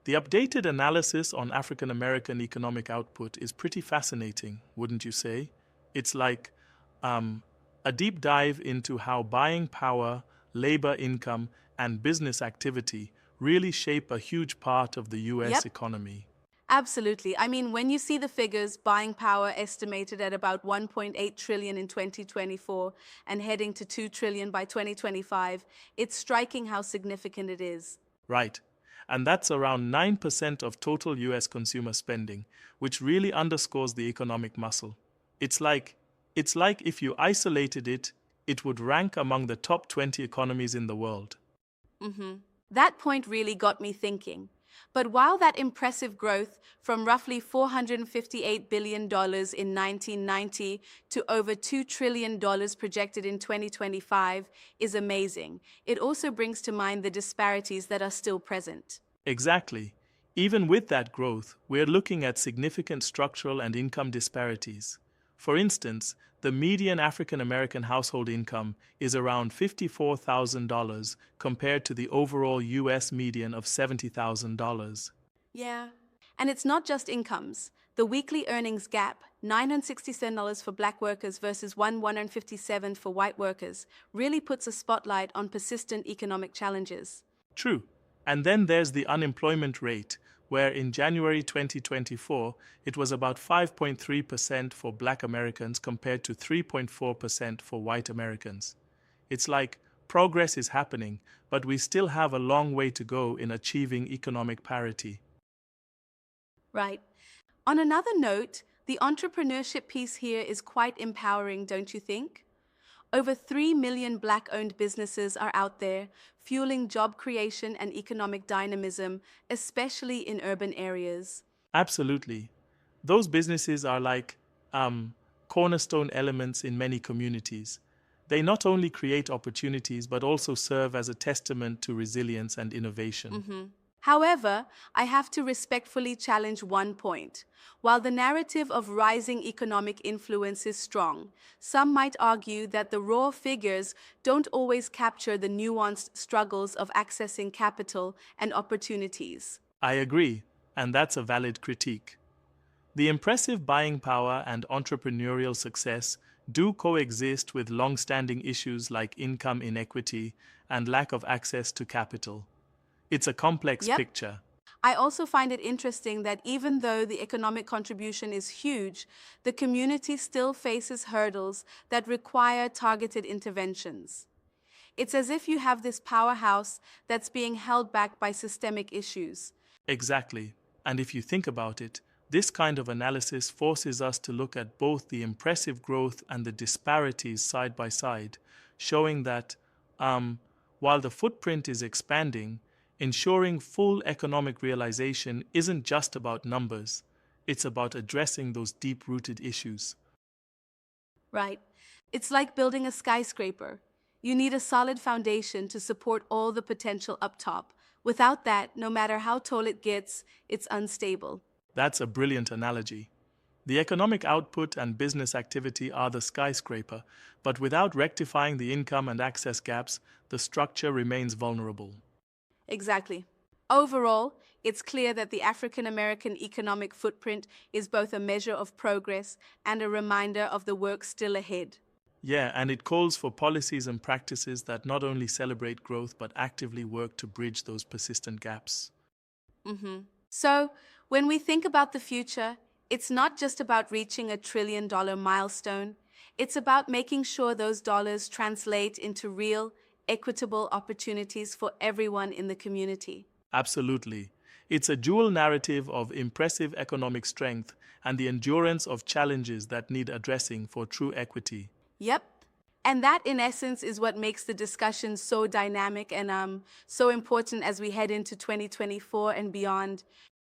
The updated analysis on African American economic output is pretty fascinating, wouldn't you say? It's like a deep dive into how buying power, labor income, and business activity really shape a huge part of the US Yep, economy. absolutely. I mean, when you see the figures, buying power estimated at about 1.8 trillion in 2024 and heading to 2 trillion by 2025, it's striking how significant it is. Right. And that's around 9% of total US consumer spending, which really underscores the economic muscle. It's like it's like if you isolated it, it would rank among the top 20 economies in the world. hmm That point really got me thinking. But while that impressive growth from roughly $458 billion in 1990 to over $2 trillion projected in 2025 is amazing, it also brings to mind the disparities that are still present. Exactly. Even with that growth, we're looking at significant structural and income disparities. For instance, the median African American household income is around $54,000 compared to the overall US median of $70,000. Yeah. And it's not just incomes. The weekly earnings gap, $967 for black workers versus $157 for white workers, really puts a spotlight on persistent economic challenges. True. And then there's the unemployment rate, where in January 2024 it was about 5.3% for black Americans compared to 3.4% for white Americans. It's like progress is happening, but we still have a long way to go in achieving economic parity. Right. On another note, the entrepreneurship piece here is quite empowering, don't you think? Over 3 million black owned businesses are out there, fueling job creation and economic dynamism, especially in urban areas. Absolutely. Those businesses are like cornerstone elements in many communities. They not only create opportunities but also serve as a testament to resilience and innovation. However, I have to respectfully challenge one point. While the narrative of rising economic influence is strong, some might argue that the raw figures don't always capture the nuanced struggles of accessing capital and opportunities. I agree, and that's a valid critique. The impressive buying power and entrepreneurial success do coexist with long standing issues like income inequity and lack of access to capital. It's a complex Yep. picture. I also find it interesting that even though the economic contribution is huge, the community still faces hurdles that require targeted interventions. It's as if you have this powerhouse that's being held back by systemic issues. Exactly. And if you think about it, this kind of analysis forces us to look at both the impressive growth and the disparities side by side, showing that while the footprint is expanding, ensuring full economic realization isn't just about numbers, it's about addressing those deep rooted issues. Right. It's like building a skyscraper. You need a solid foundation to support all the potential up top. Without that, no matter how tall it gets, it's unstable. That's a brilliant analogy. The economic output and business activity are the skyscraper, but without rectifying the income and access gaps, the structure remains vulnerable. Exactly. Overall, it's clear that the African American economic footprint is both a measure of progress and a reminder of the work still ahead. Yeah, and it calls for policies and practices that not only celebrate growth but actively work to bridge those persistent gaps. So, when we think about the future, it's not just about reaching $1 trillion milestone, it's about making sure those dollars translate into real, equitable opportunities for everyone in the community. Absolutely. It's a dual narrative of impressive economic strength and the endurance of challenges that need addressing for true equity. Yep. And that, in essence, is what makes the discussion so dynamic and so important as we head into 2024 and beyond.